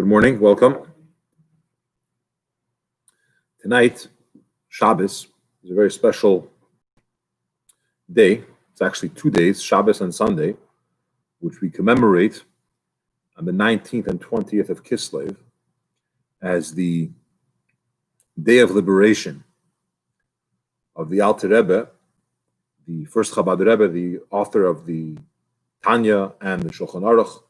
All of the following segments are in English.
Good morning, welcome. Tonight, Shabbos, is a very special day. It's actually 2 days, Shabbos and Sunday, which we commemorate on the 19th and 20th of Kislev as the Day of Liberation of the Alter Rebbe, the first Chabad Rebbe, the author of the Tanya and the Shulchan Aruch,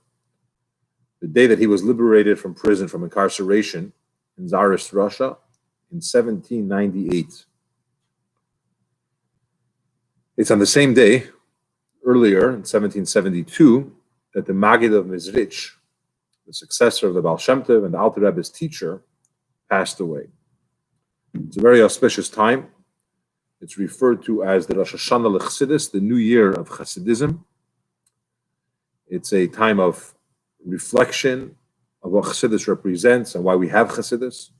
the day that he was liberated from prison, from incarceration in Tsarist Russia in 1798. It's on the same day, earlier in 1772, that the Maggid of Mizrich, the successor of the Baal Shem Tov and the Alter Rebbe's teacher, passed away. It's a very auspicious time. It's referred to as the Rosh Hashanah L'Chassidus, the New Year of Chassidism. It's a time of reflection of what Chassidus represents and why we have Chassidus.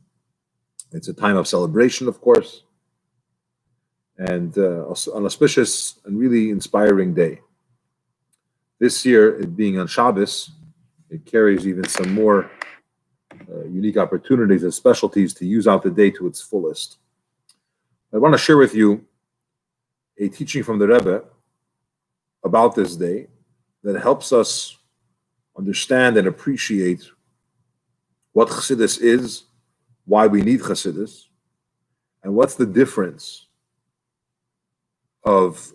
It's a time of celebration, of course, and an auspicious and really inspiring day. This year, it being on Shabbos, it carries even some more unique opportunities and specialties to use out the day to its fullest. I want to share with you a teaching from the Rebbe about this day that helps us understand and appreciate what Chassidus is, why we need Chassidus, and what's the difference of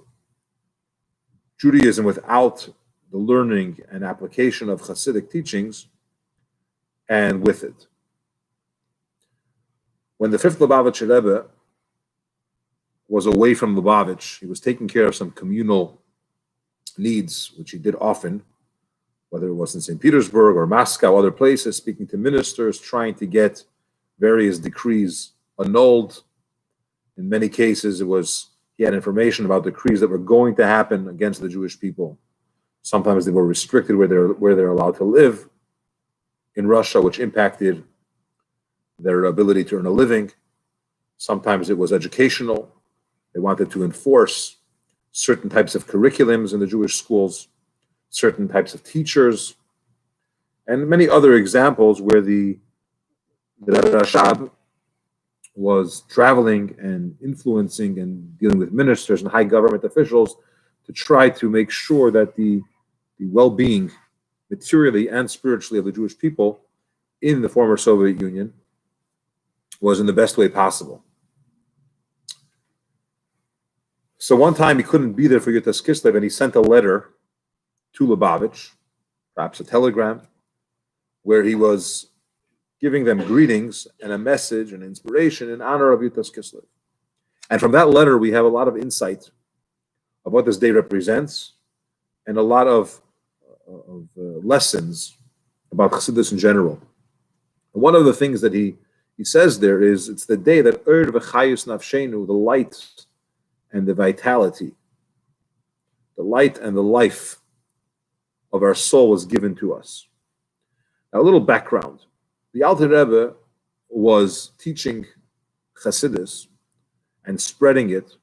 Judaism without the learning and application of Chassidic teachings and with it. When the fifth Lubavitcher Rebbe was away from Lubavitch, he was taking care of some communal needs, which he did often, whether it was in St. Petersburg or Moscow, other places, speaking to ministers, trying to get various decrees annulled. In many cases, he had information about decrees that were going to happen against the Jewish people. Sometimes they were restricted where they're allowed to live in Russia, which impacted their ability to earn a living. Sometimes it was educational. They wanted to enforce certain types of curriculums in the Jewish schools, certain types of teachers, and many other examples where the Rashab was traveling and influencing and dealing with ministers and high government officials to try to make sure that the well-being, materially and spiritually, of the Jewish people in the former Soviet Union was in the best way possible. So one time he couldn't be there for Yutas Kislev, and he sent a letter to Lubavitch, perhaps a telegram, where he was giving them greetings and a message and inspiration in honor of Yutas Kislev. And from that letter, we have a lot of insight of what this day represents and a lot of lessons about Chassidus in general. And one of the things that he says there is, it's the day that Ur v'chayus nafshenu, the light and the vitality, the light and the life of our soul was given to us. Now, a little background. The Alter Rebbe was teaching Chassidus and spreading it,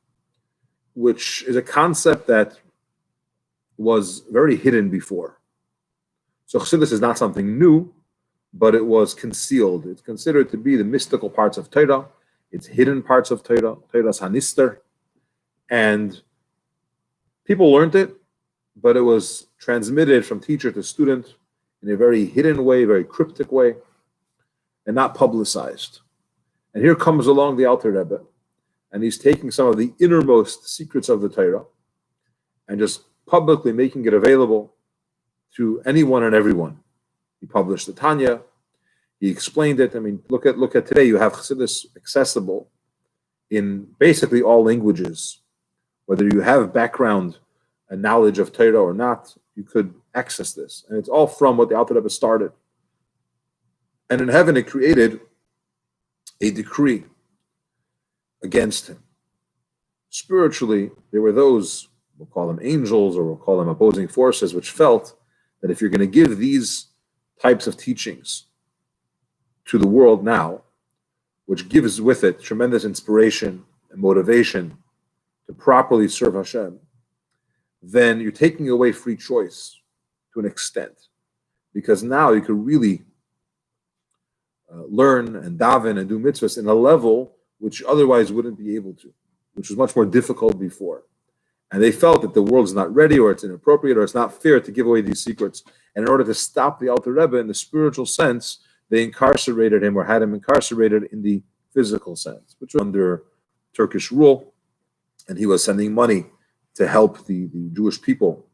which is a concept that was very hidden before. So Chassidus is not something new, but it was concealed. It's considered to be the mystical parts of Torah. It's hidden parts of Torah, Torah's Hanister. And people learned it, but it was transmitted from teacher to student in a very hidden way, very cryptic way, and not publicized. And here comes along the Alter Rebbe, and he's taking some of the innermost secrets of the Torah and just publicly making it available to anyone and everyone. He published the Tanya. He explained it. I mean, look at today. You have Chassidus accessible in basically all languages. Whether you have background and knowledge of Torah or not, you could access this. And it's all from what the Alter Rebbe started. And in heaven, it created a decree against him. Spiritually, there were those, we'll call them angels or we'll call them opposing forces, which felt that if you're going to give these types of teachings to the world now, which gives with it tremendous inspiration and motivation to properly serve Hashem, then you're taking away free choice to an extent. Because now you could really learn and daven and do mitzvahs in a level which you otherwise wouldn't be able to, which was much more difficult before. And they felt that the world's not ready, or it's inappropriate, or it's not fair to give away these secrets. And in order to stop the Alter Rebbe in the spiritual sense, they incarcerated him or had him incarcerated in the physical sense, which was under Turkish rule. And he was sending money to help the Jewish people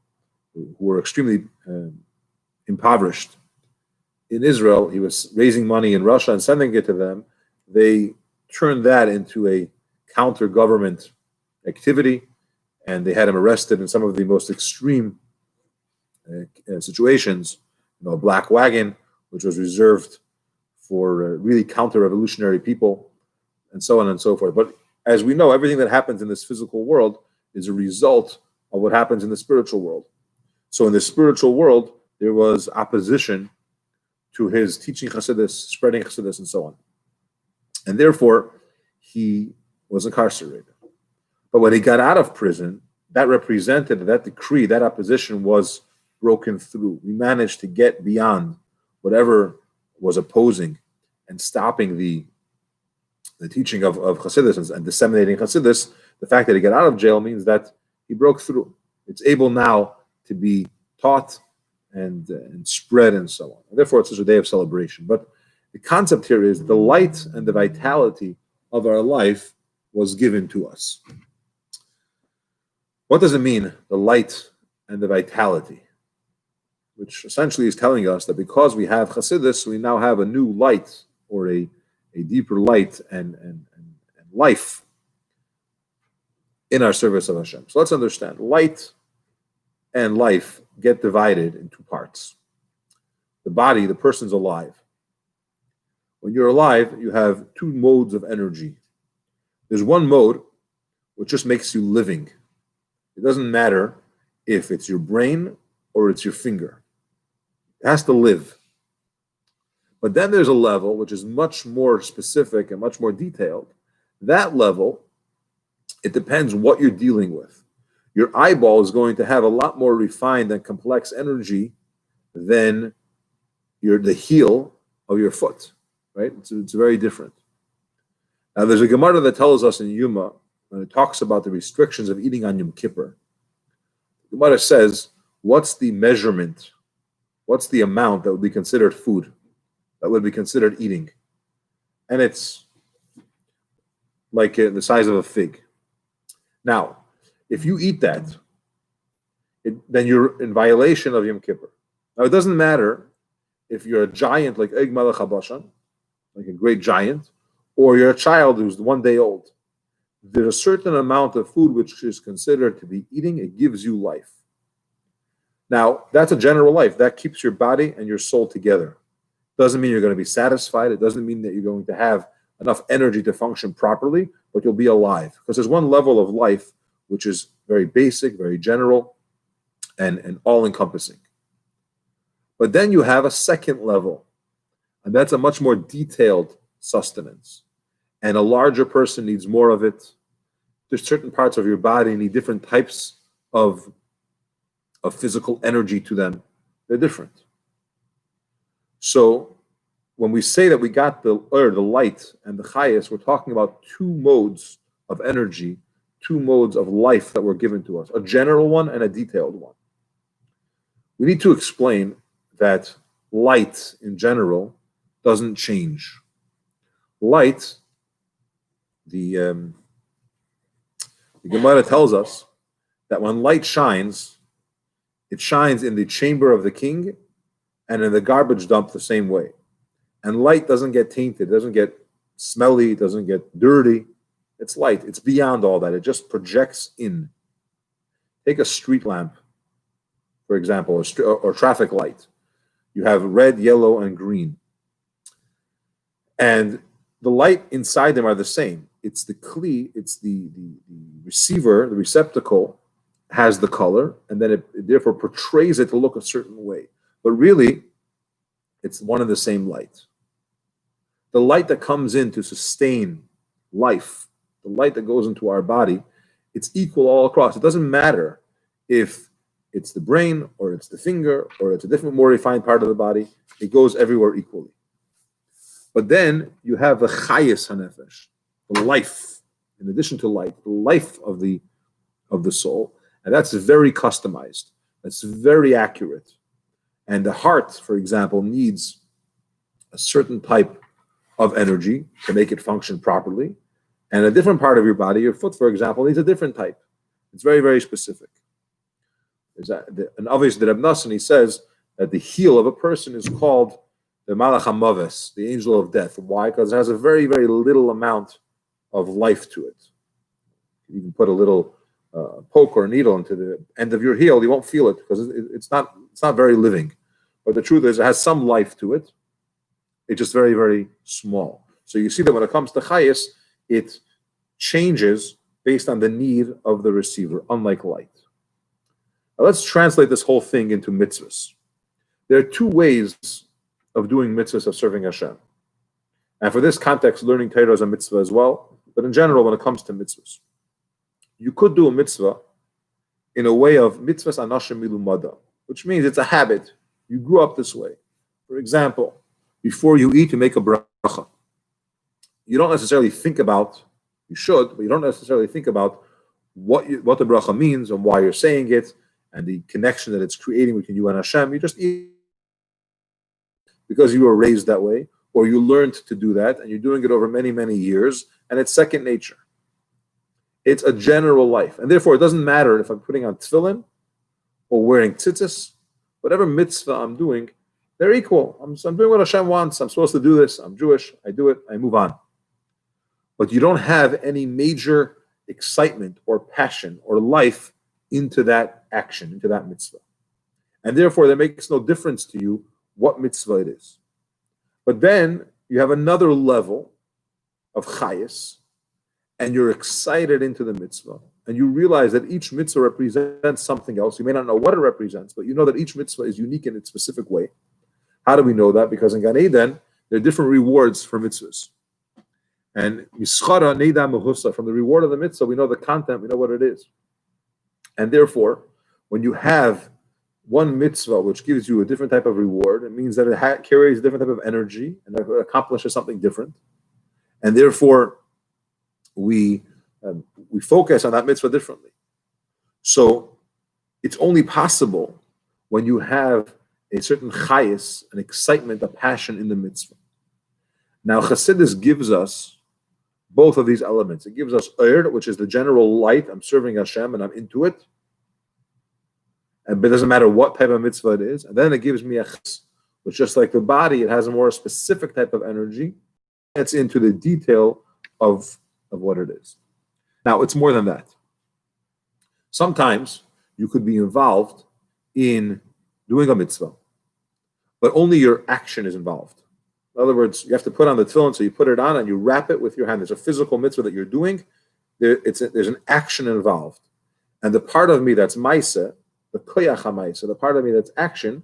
who were extremely impoverished. In Israel, he was raising money in Russia and sending it to them. They turned that into a counter-government activity, and they had him arrested in some of the most extreme situations. A black wagon, which was reserved for really counter-revolutionary people, and so on and so forth. But as we know, everything that happens in this physical world is a result of what happens in the spiritual world. So in the spiritual world, there was opposition to his teaching Chassidus, spreading Chassidus, and so on. And therefore, he was incarcerated. But when he got out of prison, that represented that decree, that opposition was broken through. We managed to get beyond whatever was opposing and stopping the teaching of Chassidus and disseminating Chassidus. The fact that he got out of jail means that he broke through. It's able now to be taught and spread and so on. And therefore, it's such a day of celebration. But the concept here is the light and the vitality of our life was given to us. What does it mean, the light and the vitality? Which essentially is telling us that because we have Chassidus, we now have a new light, or a deeper light and life in our service of Hashem. So let's understand. Light and life get divided in two parts. The body, the person's alive. When you're alive, you have two modes of energy. There's one mode which just makes you living. It doesn't matter if it's your brain or it's your finger. It has to live. But then there's a level which is much more specific and much more detailed. That level, it depends what you're dealing with. Your eyeball is going to have a lot more refined and complex energy than the heel of your foot, right? It's very different. Now, there's a Gemara that tells us in Yuma, when it talks about the restrictions of eating on Yom Kippur. The Gemara says, what's the measurement? What's the amount that would be considered food, that would be considered eating? And it's like the size of a fig. Now, if you eat that, then you're in violation of Yom Kippur. Now, it doesn't matter if you're a giant like Eg Malach HaBashan, like a great giant, or you're a child who's 1 day old. There's a certain amount of food which is considered to be eating. It gives you life. Now, that's a general life. That keeps your body and your soul together. Doesn't mean you're going to be satisfied. It doesn't mean that you're going to have enough energy to function properly, but you'll be alive. Because there's one level of life which is very basic, very general, and all-encompassing. But then you have a second level, and that's a much more detailed sustenance. And a larger person needs more of it. There's certain parts of your body need different types of physical energy to them. They're different. So when we say that we got the light and the chayas, we're talking about two modes of energy, two modes of life that were given to us, a general one and a detailed one. We need to explain that light in general doesn't change. Light, the Gemara tells us that when light shines, it shines in the chamber of the king and in the garbage dump the same way. And light doesn't get tainted, doesn't get smelly, doesn't get dirty. It's light. It's beyond all that. It just projects in. Take a street lamp, for example, or traffic light. You have red, yellow, and green. And the light inside them are the same. It's the kli, it's the receiver, the receptacle has the color, and then it therefore portrays it to look a certain way. But really, it's one and the same light. The light that comes in to sustain life, the light that goes into our body, it's equal all across. It doesn't matter if it's the brain or it's the finger or it's a different, more refined part of the body. It goes everywhere equally. But then you have the chayis hanefesh, the life, in addition to light, the life of the soul, and that's very customized. That's very accurate. And the heart, for example, needs a certain type of energy to make it function properly. And a different part of your body, your foot, for example, needs a different type. It's very, very specific. And obviously, the Reb Nosson, he says that the heel of a person is called the Malach HaMaves, the angel of death. Why? Because it has a very, very little amount of life to it. You can put a little poke or needle into the end of your heel, you won't feel it because it's not very living. But the truth is, it has some life to it. It's just very, very small. So you see that when it comes to chayis, it changes based on the need of the receiver, unlike light. Now let's translate this whole thing into mitzvahs. There are two ways of doing mitzvahs, of serving Hashem. And for this context, learning Torah is a mitzvah as well. But in general, when it comes to mitzvahs, you could do a mitzvah in a way of mitzvahs anashim milumada, which means it's a habit. You grew up this way. For example, before you eat, you make a bracha. You don't necessarily think about, you should, but you don't necessarily think about what the bracha means and why you're saying it and the connection that it's creating between you and Hashem. You just eat because you were raised that way, or you learned to do that, and you're doing it over many, many years, and it's second nature. It's a general life. And therefore, it doesn't matter if I'm putting on tefillin or wearing tzitzis, whatever mitzvah I'm doing, they're equal. I'm doing what Hashem wants. I'm supposed to do this. I'm Jewish. I do it. I move on. But you don't have any major excitement or passion or life into that action, into that mitzvah. And therefore, that makes no difference to you what mitzvah it is. But then you have another level of chayis, and you're excited into the mitzvah, and you realize that each mitzvah represents something else. You may not know what it represents, but you know that each mitzvah is unique in its specific way. How do we know that? Because in Gan Eden, there are different rewards for mitzvahs. And mischara neida mehusa, from the reward of the mitzvah, we know the content, we know what it is. And therefore, when you have one mitzvah which gives you a different type of reward, it means that it carries a different type of energy and it accomplishes something different. And therefore, we focus on that mitzvah differently. So it's only possible when you have a certain chayis, an excitement, a passion in the mitzvah. Now, Chassidus gives us both of these elements. It gives us F.R.E.E, which is the general light. I'm serving Hashem and I'm into it. But it doesn't matter what type of mitzvah it is. And then it gives me a chas, which just like the body, it has a more specific type of energy. It's into the detail of what it is. Now, it's more than that. Sometimes you could be involved in doing a mitzvah, but only your action is involved. In other words, you have to put on the tefillin, so you put it on and you wrap it with your hand. There's a physical mitzvah that you're doing. There's an action involved. And the part of me that's maaseh, the koyach hamaaseh, the part of me that's action,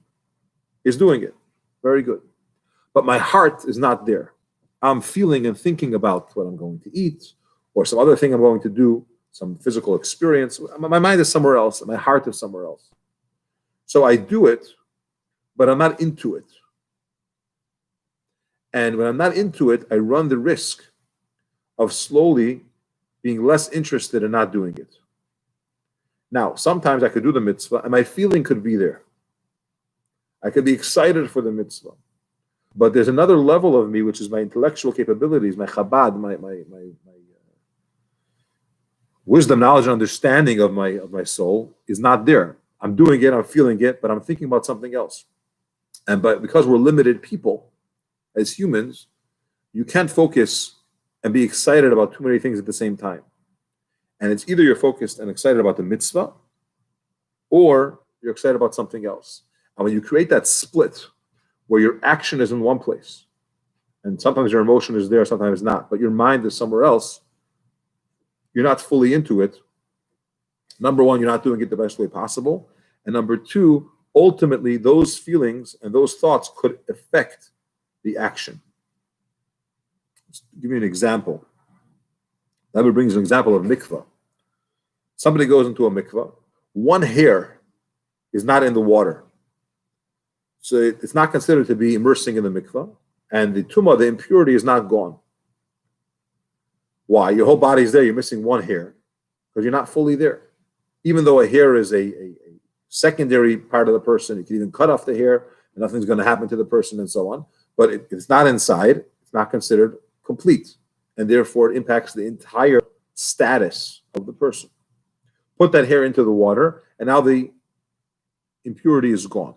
is doing it. Very good. But my heart is not there. I'm feeling and thinking about what I'm going to eat or some other thing I'm going to do, some physical experience. My mind is somewhere else, and my heart is somewhere else. So I do it, but I'm not into it. And when I'm not into it, I run the risk of slowly being less interested in not doing it. Now, sometimes I could do the mitzvah, and my feeling could be there. I could be excited for the mitzvah. But there's another level of me, which is my intellectual capabilities, my chabad, my wisdom, knowledge, and understanding of my soul is not there. I'm doing it, I'm feeling it, but I'm thinking about something else. But because we're limited people, as humans, you can't focus and be excited about too many things at the same time. And it's either you're focused and excited about the mitzvah, or you're excited about something else. And when you create that split, where your action is in one place, and sometimes your emotion is there, sometimes not, but your mind is somewhere else, you're not fully into it. Number one, you're not doing it the best way possible. And number two, ultimately, those feelings and those thoughts could affect the action. Let's give you an example. That brings an example of mikvah. Somebody goes into a mikvah. One hair is not in the water. So it's not considered to be immersing in the mikvah. and the tumah, the impurity, is not gone. Why? Your whole body is there. You're missing one hair because you're not fully there. Even though a hair is a secondary part of the person, you can even cut off the hair and nothing's going to happen to the person and so on. But it's not inside. It's not considered complete. And therefore, it impacts the entire status of the person. Put that hair into the water, and now the impurity is gone.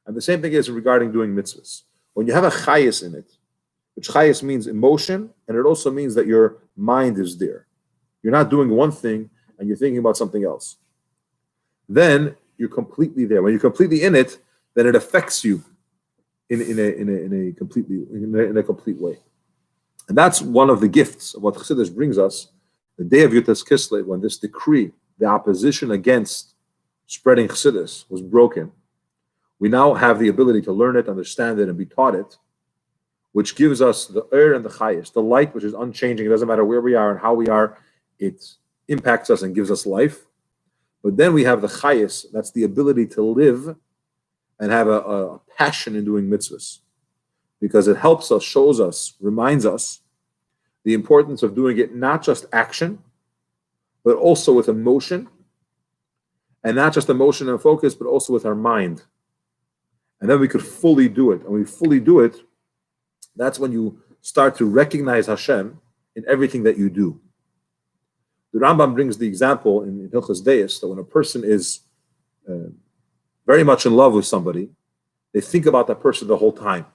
And the same thing is regarding doing mitzvahs. When you have a chayis in it, which chayis means emotion, and it also means that your mind is there. You're not doing one thing, and you're thinking about something else. Then you're completely there. When you're completely in it, then it affects you in a complete way. And that's one of the gifts of what Chassidus brings us. The day of Yutas Kislev, when this decree, the opposition against spreading Chassidus, was broken, we now have the ability to learn it, understand it, and be taught it, which gives us the and the chayis, the light which is unchanging. It doesn't matter where we are and how we are, it impacts us and gives us life. But then we have the chayis, that's the ability to live and have a passion in doing mitzvahs, because it helps us, shows us, reminds us the importance of doing it not just action, but also with emotion, and not just emotion and focus, but also with our mind. And then we could fully do it. And when we fully do it, that's when you start to recognize Hashem in everything that you do. The Rambam brings the example in Hilchos Deis that when a person is very much in love with somebody, they think about that person the whole time.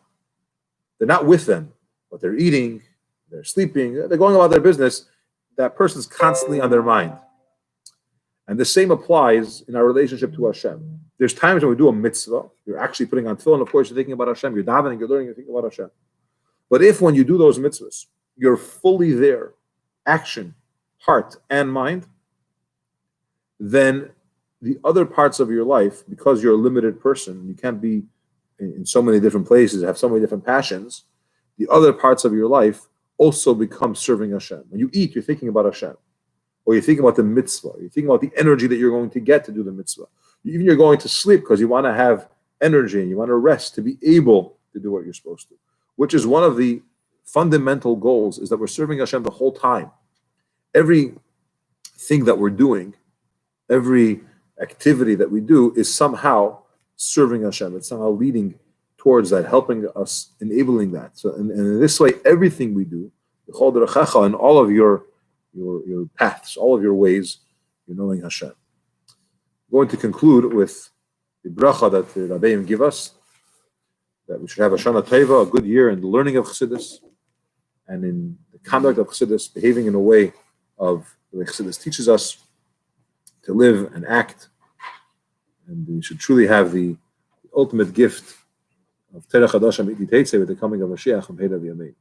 They're not with them, but they're eating, they're sleeping, they're going about their business. That person's constantly on their mind. And the same applies in our relationship to Hashem. There's times when we do a mitzvah, you're actually putting on tefillin, of course, you're thinking about Hashem, you're davening, you're learning, you're thinking about Hashem. But if when you do those mitzvahs, you're fully there, action, heart, and mind, then the other parts of your life, because you're a limited person, you can't be in so many different places, have so many different passions, the other parts of your life also become serving Hashem. When you eat, you're thinking about Hashem. Or you're thinking about the mitzvah. You're thinking about the energy that you're going to get to do the mitzvah. Even you're going to sleep because you want to have energy and you want to rest to be able to do what you're supposed to. Which is one of the fundamental goals, is that we're serving Hashem the whole time. Every thing that we're doing, every activity that we do is somehow serving Hashem. It's somehow leading towards that, helping us, enabling that. So, and in this way, everything we do, in all of your paths, all of your ways, you're knowing Hashem. I'm going to conclude with the bracha that the Rabbi give us, that we should have a Shana Tova, a good year in the learning of Chassidus, and in the conduct of Chassidus, behaving in a way of the way Chassidus teaches us to live and act. And we should truly have the ultimate gift of Terech Hadasha Miti Teitze with the coming of Mashiach and Peda V'Yamein.